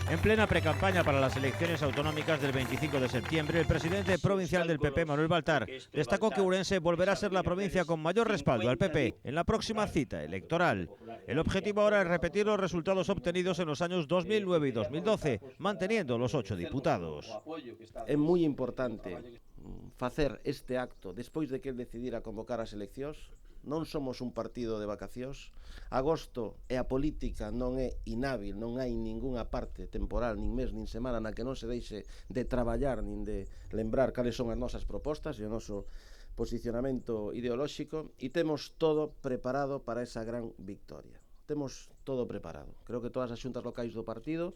En plena precampaña para las elecciones autonómicas del 25 de septiembre, el presidente provincial del PP, Manuel Baltar, destacó que Ourense volverá a ser la provincia con mayor respaldo al PP en la próxima cita electoral. El objetivo ahora es repetir los resultados obtenidos en los años 2009 y 2012, manteniendo los 8 diputados. É moi importante facer este acto despois de que el decidira convocar as eleccións. Non somos un partido de vacacións. Agosto e a política non é inhábil, non hai ningunha parte temporal, nin mes, nin semana na que non se deixe de traballar nin de lembrar cales son as nosas propostas e o noso posicionamento ideolóxico, e temos todo preparado para esa gran victoria. Temos todo preparado. Creo que todas as xuntas locais do partido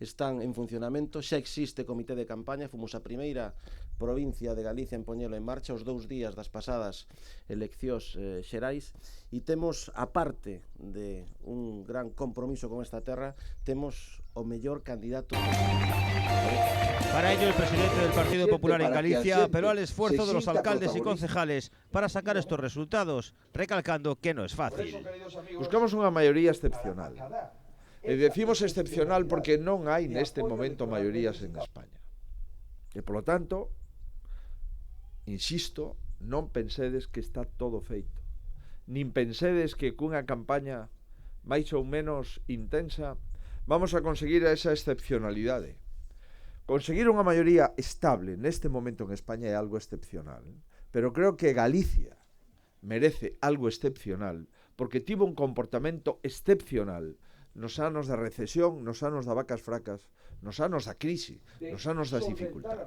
están en funcionamento, xa existe comité de campaña, fomos a primeira provincia de Galicia en poñelo en marcha os 2 días das pasadas eleccións xerais, e temos, aparte de un gran compromiso con esta terra, temos o mellor candidato. Para ello, el presidente del Partido Popular en Galicia apeló al esfuerzo de los alcaldes y concejales para sacar estos resultados, recalcando que no es fácil. Buscamos unha maioría excepcional. E decimos excepcional porque non hai neste momento maiorías en España. E, polo tanto, insisto, non pensedes que está todo feito. Nin pensedes que cunha campaña máis ou menos intensa vamos a conseguir esa excepcionalidade. Conseguir unha maioría estable neste momento en España é algo excepcional, pero creo que Galicia merece algo excepcional porque tivo un comportamento excepcional nos anos da recesión, nos anos da vacas fracas, nos anos da crise, nos anos das dificultades.